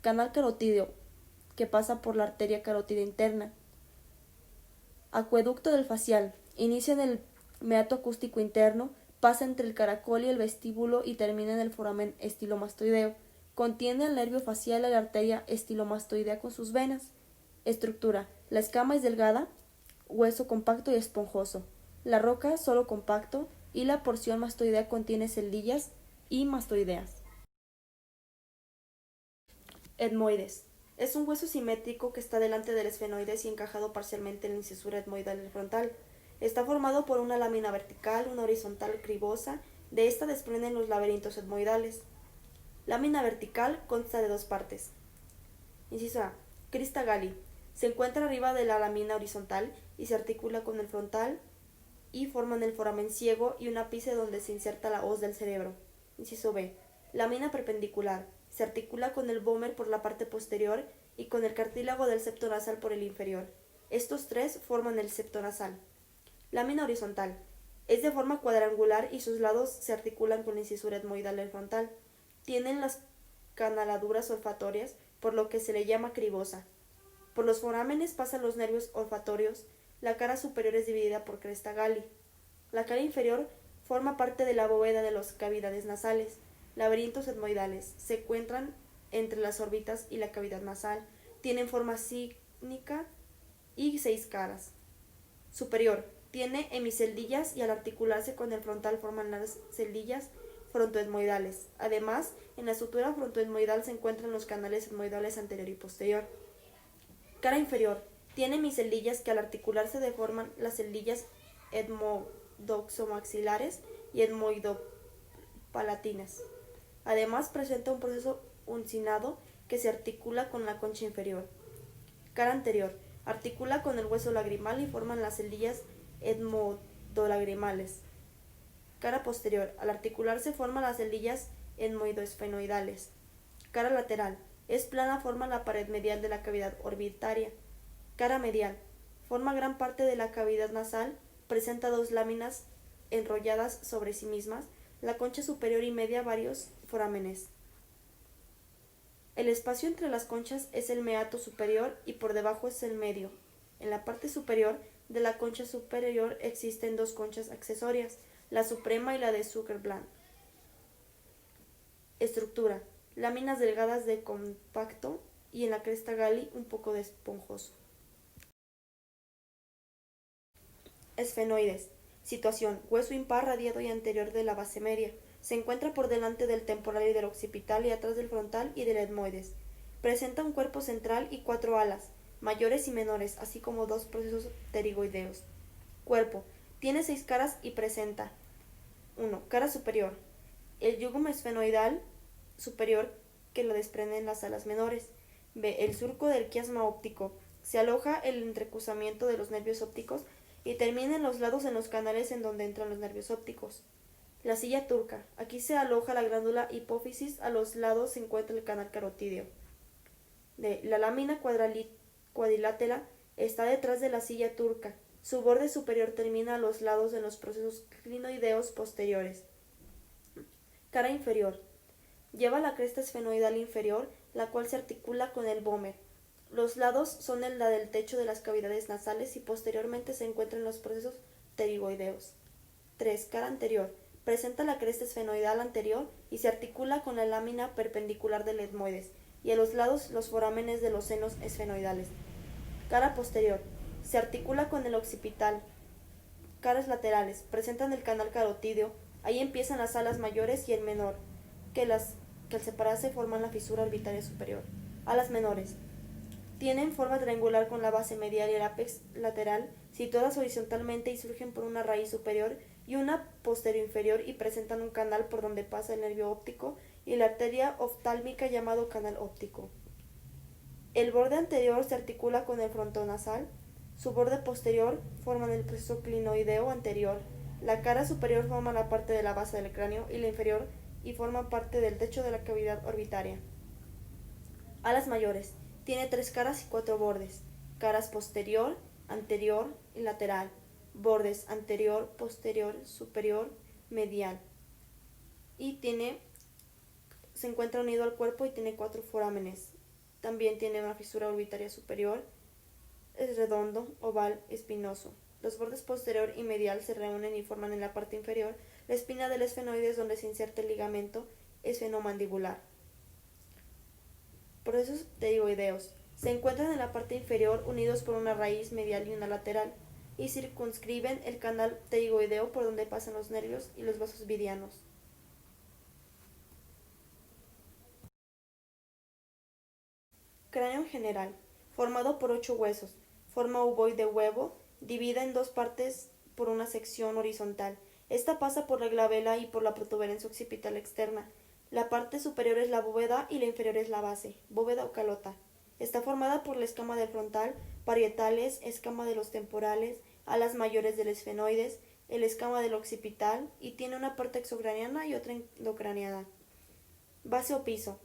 [SPEAKER 1] Canal carotídeo, que pasa por la arteria carótida interna. Acueducto del facial. Inicia en el meato acústico interno, pasa entre el caracol y el vestíbulo y termina en el foramen estilomastoideo. Contiene al nervio facial y la arteria estilomastoidea con sus venas. Estructura. La escama es delgada, hueso compacto y esponjoso. La roca solo compacto y la porción mastoidea contiene celdillas y mastoideas. Etmoides. Es un hueso simétrico que está delante del esfenoides y encajado parcialmente en la incisura etmoidal del frontal. Está formado por una lámina vertical, una horizontal cribosa. De esta desprenden los laberintos etmoidales. Lámina vertical consta de dos partes. Inciso A. Crista galli. Se encuentra arriba de la lámina horizontal y se articula con el frontal y forman el foramen ciego y un ápice donde se inserta la hoz del cerebro. Inciso B. Lámina perpendicular. Se articula con el vómer por la parte posterior y con el cartílago del septo nasal por el inferior. Estos tres forman el septo nasal. Lámina horizontal. Es de forma cuadrangular y sus lados se articulan con la incisura etmoidal del frontal. Tienen las canaladuras olfatorias, por lo que se le llama cribosa. Por los forámenes pasan los nervios olfatorios. La cara superior es dividida por cresta galli. La cara inferior forma parte de la bóveda de las cavidades nasales. Laberintos etmoidales. Se encuentran entre las órbitas y la cavidad nasal. Tienen forma cínica y 6 caras. Superior. Tiene hemiceldillas y al articularse con el frontal forman las celdillas frontoetmoidales. Además, en la sutura frontoetmoidal se encuentran los canales etmoidales anterior y posterior. Cara inferior. Tiene hemiceldillas que al articularse deforman las celdillas etmodoxomaxilares y etmoidopalatinas. Además, presenta un proceso uncinado que se articula con la concha inferior. Cara anterior. Articula con el hueso lagrimal y forman las celdillas etmodolagrimales. Cara posterior. Al articularse forma las celdillas etmoidosfenoidales. Cara lateral. Es plana, forma la pared medial de la cavidad orbitaria. Cara medial. Forma gran parte de la cavidad nasal. Presenta dos láminas enrolladas sobre sí mismas. La concha superior y media varios forámenes. El espacio entre las conchas es el meato superior y por debajo es el medio. En la parte superior de la concha superior existen dos conchas accesorias, la suprema y la de Zuckerbrand. Estructura. Láminas delgadas de compacto y en la cresta galli un poco de esponjoso. Esfenoides. Situación. Hueso impar radiado y anterior de la base media. Se encuentra por delante del temporal y del occipital y atrás del frontal y del etmoides. Presenta un cuerpo central y 4 alas, mayores y menores, así como 2 procesos pterigoideos. Cuerpo. Tiene 6 caras y presenta 1. Cara superior. El yugum esfenoidal superior que lo desprenden las alas menores. B. El surco del quiasma óptico. Se aloja el entrecruzamiento de los nervios ópticos y termina en los lados en los canales en donde entran los nervios ópticos. La silla turca. Aquí se aloja la glándula hipófisis, a los lados se encuentra el canal carotídeo. D. La lámina cuadrilátera está detrás de la silla turca. Su borde superior termina a los lados en los procesos clinoideos posteriores. Cara inferior. Lleva la cresta esfenoidal inferior, la cual se articula con el vómer. Los lados son la del techo de las cavidades nasales y posteriormente se encuentran los procesos pterigoideos. 3. Cara anterior. Presenta la cresta esfenoidal anterior y se articula con la lámina perpendicular del etmoides y a los lados los forámenes de los senos esfenoidales. Cara posterior. Se articula con el occipital. Caras laterales. Presentan el canal carotídeo. Ahí empiezan las alas mayores y el menor, que al separarse forman la fisura orbitaria superior. Alas menores. Tienen forma triangular con la base medial y el ápex lateral, situadas horizontalmente y surgen por una raíz superior y una posterior inferior y presentan un canal por donde pasa el nervio óptico y la arteria oftálmica llamado canal óptico. El borde anterior se articula con el frontonasal, su borde posterior forman el proceso clinoideo anterior, la cara superior forma la parte de la base del cráneo y la inferior y forma parte del techo de la cavidad orbitaria. Alas mayores. Tiene 3 caras y 4 bordes. Caras posterior, anterior y lateral. Bordes anterior, posterior, superior, medial. Y se encuentra unido al cuerpo y tiene 4 forámenes. También tiene una fisura orbitaria superior. Es redondo, oval, espinoso. Los bordes posterior y medial se reúnen y forman en la parte inferior la espina del esfenoides donde se inserta el ligamento esfenomandibular. Procesos pterigoideos. Se encuentran en la parte inferior unidos por una raíz medial y una lateral y circunscriben el canal pterigoideo por donde pasan los nervios y los vasos vidianos. Cráneo en general. Formado por 8 huesos. Forma ovoide huevo, divide en 2 partes por una sección horizontal. Esta pasa por la glabela y por la protuberancia occipital externa. La parte superior es la bóveda y la inferior es la base, bóveda o calota. Está formada por la escama del frontal, parietales, escama de los temporales, alas mayores del esfenoides, el escama del occipital y tiene una parte exocraniana y otra endocraniana. Base o piso.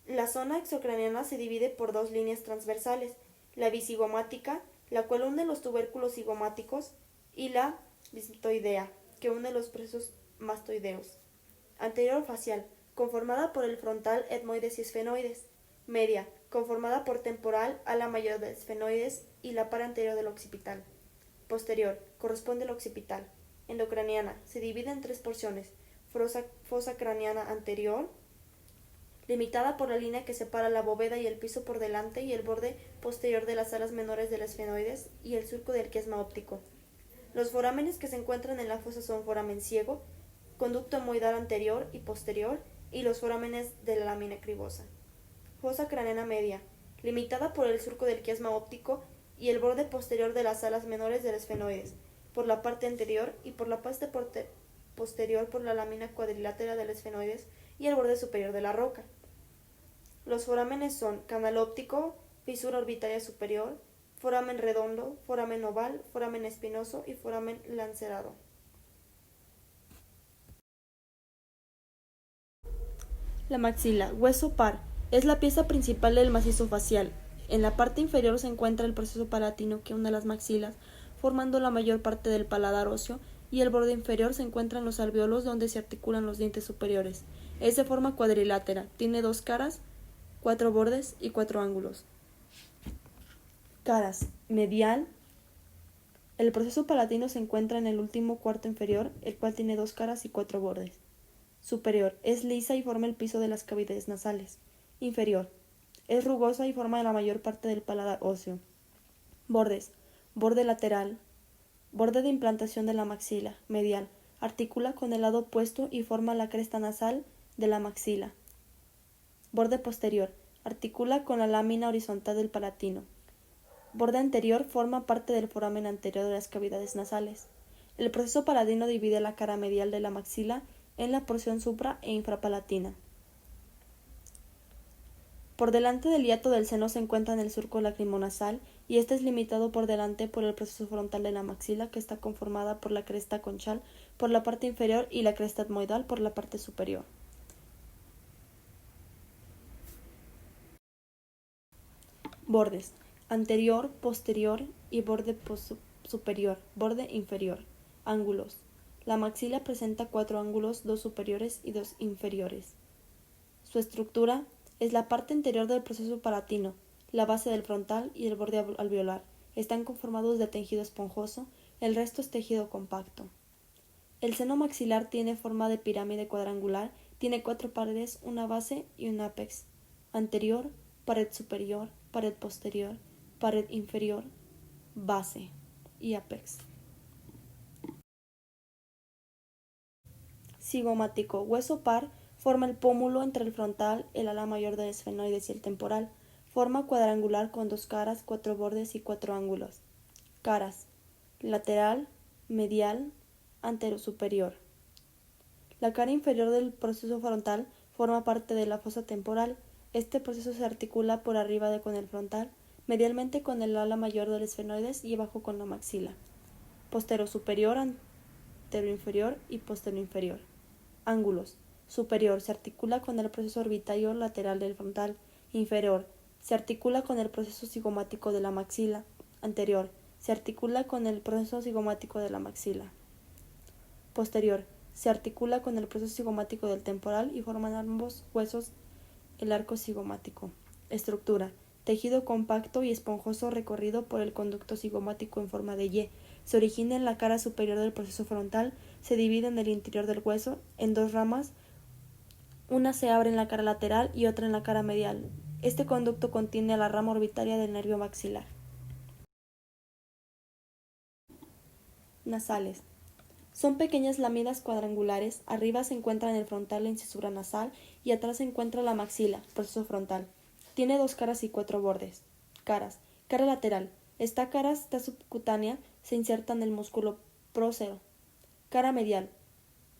[SPEAKER 1] La zona exocraniana se divide por 2 líneas transversales, la bicigomática, la cual une los tubérculos cigomáticos, y la disctoidea, que une los procesos mastoideos. Anterior facial, conformada por el frontal, etmoides y esfenoides. Media, conformada por temporal, ala mayor del esfenoides y la par anterior del occipital. Posterior, corresponde al occipital. Endocraniana, se divide en 3 porciones: fosa craneana anterior, limitada por la línea que separa la bóveda y el piso por delante y el borde posterior de las alas menores del esfenoides y el surco del quiasma óptico. Los forámenes que se encuentran en la fosa son foramen ciego, conducto hemoidal anterior y posterior y los forámenes de la lámina cribosa. Fosa craneana media, limitada por el surco del quiasma óptico y el borde posterior de las alas menores del esfenoides, por la parte anterior y por la parte posterior por la lámina cuadrilátera del esfenoides y el borde superior de la roca. Los forámenes son canal óptico, fisura orbitaria superior, foramen redondo, foramen oval, foramen espinoso y foramen lancerado. La maxila, hueso par, es la pieza principal del macizo facial. En la parte inferior se encuentra el proceso palatino que une las maxilas, formando la mayor parte del paladar óseo, y el borde inferior se encuentran los alvéolos donde se articulan los dientes superiores. Es de forma cuadrilátera, tiene 2 caras, 4 bordes y 4 ángulos. Caras. Medial. El proceso palatino se encuentra en el último cuarto inferior, el cual tiene 2 caras y 4 bordes. Superior. Es lisa y forma el piso de las cavidades nasales. Inferior. Es rugosa y forma la mayor parte del paladar óseo. Bordes. Borde lateral. Borde de implantación de la maxila. Medial. Articula con el lado opuesto y forma la cresta nasal de la maxila. Borde posterior. Articula con la lámina horizontal del palatino. Borde anterior forma parte del foramen anterior de las cavidades nasales. El proceso palatino divide la cara medial de la maxila en la porción supra e infrapalatina. Por delante del hiato del seno se encuentra el surco lacrimonasal y este es limitado por delante por el proceso frontal de la maxila que está conformada por la cresta conchal por la parte inferior y la cresta etmoidal por la parte superior. Bordes: anterior, posterior y borde superior, borde inferior. Ángulos: la maxila presenta 4 ángulos, 2 superiores y 2 inferiores. Su estructura es la parte anterior del proceso palatino, la base del frontal y el borde alveolar. Están conformados de tejido esponjoso, el resto es tejido compacto. El seno maxilar tiene forma de pirámide cuadrangular, tiene 4 paredes, una base y un ápex. Anterior, pared superior, pared posterior, pared inferior, base y ápex. Cigomático: hueso par, forma el pómulo entre el frontal, el ala mayor del esfenoides y el temporal. Forma cuadrangular con 2 caras, 4 bordes y 4 ángulos. Caras: lateral, medial, anterosuperior. La cara inferior del proceso frontal forma parte de la fosa temporal. Este proceso se articula por arriba con el frontal, medialmente con el ala mayor del esfenoides y abajo con la maxila. Posterosuperior, anteroinferior y posteroinferior. Ángulos: superior se articula con el proceso orbitario lateral del frontal. Inferior se articula con el proceso cigomático de la maxila. Anterior se articula con el proceso cigomático de la maxila. Posterior se articula con el proceso cigomático del temporal y forman ambos huesos el arco cigomático. Estructura: tejido compacto y esponjoso recorrido por el conducto cigomático en forma de Y. Se origina en la cara superior del proceso frontal, se divide en el interior del hueso en 2 ramas, una se abre en la cara lateral y otra en la cara medial. Este conducto contiene a la rama orbitaria del nervio maxilar. Nasales: son pequeñas láminas cuadrangulares, arriba se encuentra en el frontal la incisura nasal y atrás se encuentra la maxila, proceso frontal. Tiene 2 caras y 4 bordes. Caras: cara lateral. Esta cara está subcutánea, se inserta en el músculo prócero. Cara medial.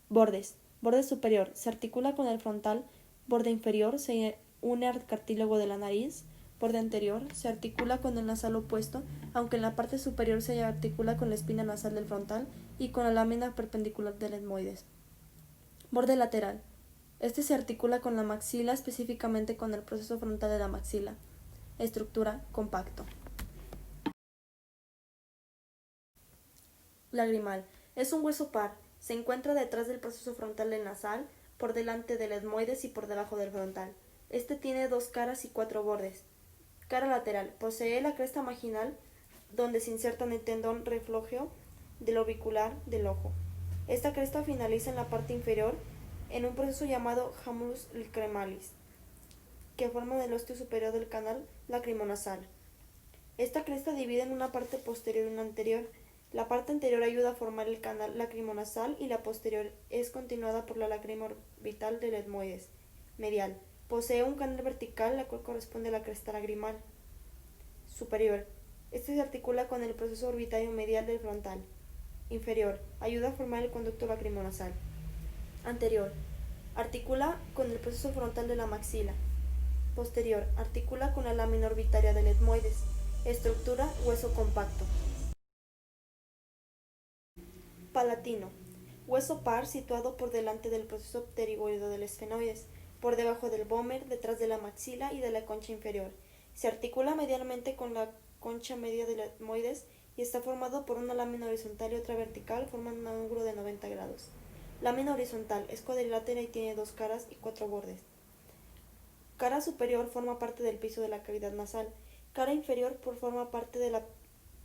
[SPEAKER 1] Bordes: borde superior, se articula con el frontal. Borde inferior, se une al cartílago de la nariz. Borde anterior, se articula con el nasal opuesto, aunque en la parte superior se articula con la espina nasal del frontal y con la lámina perpendicular del etmoides. Borde lateral: este se articula con la maxila, específicamente con el proceso frontal de la maxila. Estructura: compacto. Lagrimal: es un hueso par, se encuentra detrás del proceso frontal del nasal, por delante del etmoides y por debajo del frontal. Este tiene 2 caras y 4 bordes. Cara lateral: posee la cresta marginal, donde se inserta en el tendón reflógeo del orbicular del ojo. Esta cresta finaliza en la parte inferior, en un proceso llamado hamulus lacrimalis, que forma el ósteo superior del canal lacrimonasal. Esta cresta divide en una parte posterior y una anterior. La parte anterior ayuda a formar el canal lacrimonasal y la posterior es continuada por la lágrima orbital del etmoides. Medial: posee un canal vertical, la cual corresponde a la cresta lagrimal. Superior: este se articula con el proceso orbitario medial del frontal. Inferior: ayuda a formar el conducto lacrimonasal. Anterior: articula con el proceso frontal de la maxila. Posterior: articula con la lámina orbitaria del etmoides. Estructura: hueso compacto. Palatino: hueso par situado por delante del proceso pterigoideo del esfenoides, por debajo del vómer, detrás de la maxila y de la concha inferior. Se articula medialmente con la concha media del etmoides y está formado por una lámina horizontal y otra vertical, formando un ángulo de 90 grados. Lámina horizontal: es cuadrilátera y tiene 2 caras y 4 bordes. Cara superior: forma parte del piso de la cavidad nasal. Cara inferior: forma parte de la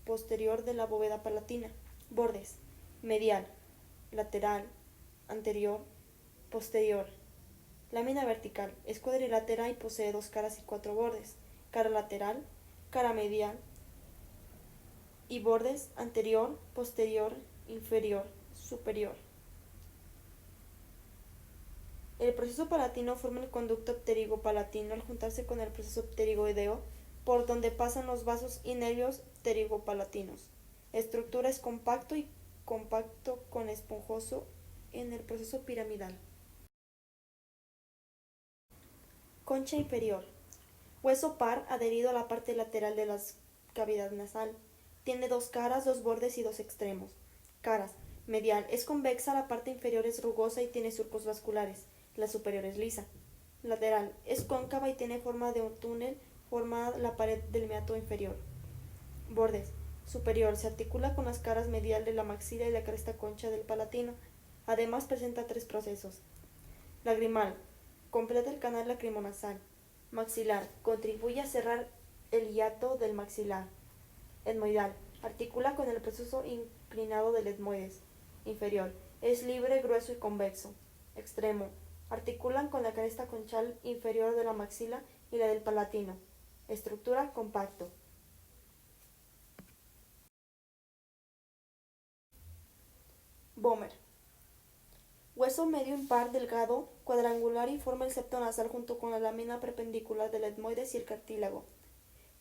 [SPEAKER 1] posterior de la bóveda palatina. Bordes: medial, lateral, anterior, posterior. Lámina vertical: es cuadrilátera y posee 2 caras y 4 bordes. Cara lateral, cara medial y bordes: anterior, posterior, inferior, superior. El proceso palatino forma el conducto pterigopalatino al juntarse con el proceso pterigoideo, por donde pasan los vasos y nervios pterigopalatinos. Estructura: es compacto y compacto con esponjoso en el proceso piramidal. Concha inferior: hueso par adherido a la parte lateral de la cavidad nasal. Tiene 2 caras, 2 bordes y 2 extremos. Caras: Medial. Es convexa, la parte inferior es rugosa y tiene surcos vasculares. La superior es lisa. Lateral. Es cóncava y tiene forma de un túnel, forma la pared del meato inferior. Bordes. Superior. Se articula con las caras medial de la maxila y la cresta concha del palatino. Además presenta 3 procesos. Lagrimal. Completa el canal lacrimonasal. Maxilar. Contribuye a cerrar el hiato del maxilar. Etmoidal. Articula con el proceso inclinado del etmoides inferior. Es libre, grueso y convexo. Extremo. Articulan con la cresta conchal inferior de la maxila y la del palatino. Estructura compacto. Vómer. Hueso medio impar delgado, cuadrangular y forma el septo nasal junto con la lámina perpendicular del etmoides y el cartílago.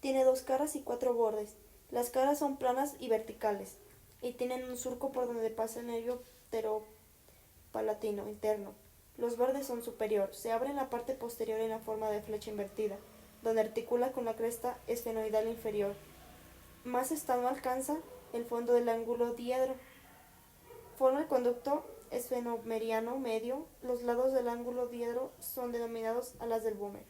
[SPEAKER 1] Tiene 2 caras y 4 bordes. Las caras son planas y verticales y tienen un surco por donde pasa el nervio pteropalatino interno. Los bordes son superior. Se abre en la parte posterior en la forma de flecha invertida, donde articula con la cresta esfenoidal inferior. Más estando alcanza el fondo del ángulo diedro. Forma el conducto esfenomeriano medio. Los lados del ángulo diedro son denominados alas del vómer.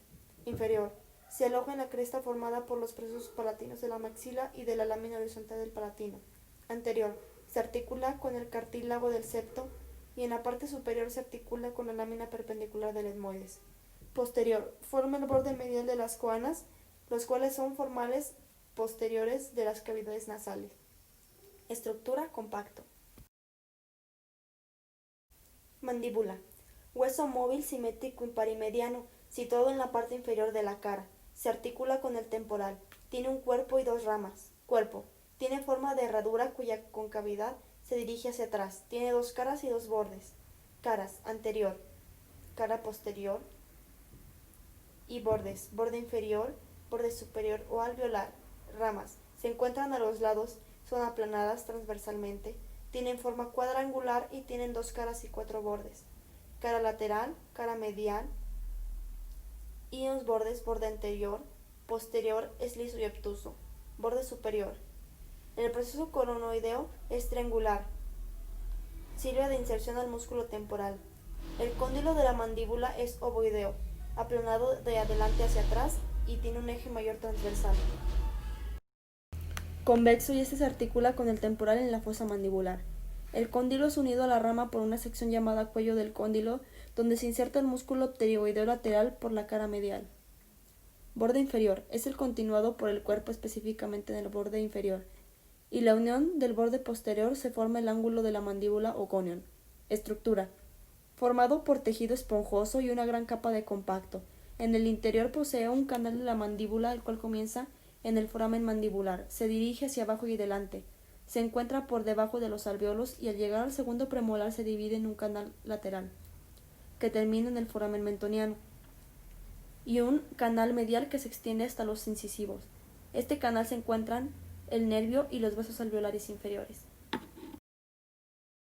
[SPEAKER 1] Inferior. Se aloja en la cresta formada por los procesos palatinos de la maxila y de la lámina horizontal del palatino. Anterior. Se articula con el cartílago del septo y en la parte superior se articula con la lámina perpendicular del etmoides. Posterior. Forma el borde medial de las coanas, los cuales son formales posteriores de las cavidades nasales. Estructura compacto. Mandíbula. Hueso móvil, simétrico, impar y mediano, situado en la parte inferior de la cara. Se articula con el temporal. Tiene un cuerpo y 2 ramas. Cuerpo. Tiene forma de herradura cuya concavidad se dirige hacia atrás. Tiene 2 caras y 2 bordes. Caras. Anterior. Cara posterior. Y bordes. Borde inferior, borde superior o alveolar. Ramas. Se encuentran a los lados. Son aplanadas transversalmente. Tienen forma cuadrangular y tienen 2 caras y 4 bordes. Cara lateral, cara medial y unos bordes, borde anterior, posterior es liso y obtuso. Borde superior. El proceso coronoideo es triangular. Sirve de inserción al músculo temporal. El cóndilo de la mandíbula es ovoideo, aplanado de adelante hacia atrás y tiene un eje mayor transversal. Convexo y este se articula con el temporal en la fosa mandibular. El cóndilo es unido a la rama por una sección llamada cuello del cóndilo, donde se inserta el músculo pterioideo lateral por la cara medial. Borde inferior es el continuado por el cuerpo específicamente en el borde inferior, y la unión del borde posterior se forma el ángulo de la mandíbula o gonion. Estructura. Formado por tejido esponjoso y una gran capa de compacto. En el interior posee un canal de la mandíbula, el cual comienza en el foramen mandibular. Se dirige hacia abajo y delante. Se encuentra por debajo de los alvéolos y al llegar al segundo premolar se divide en un canal lateral, que termina en el foramen mentoniano, y un canal medial que se extiende hasta los incisivos. Este canal se encuentran el nervio y los vasos alveolares inferiores.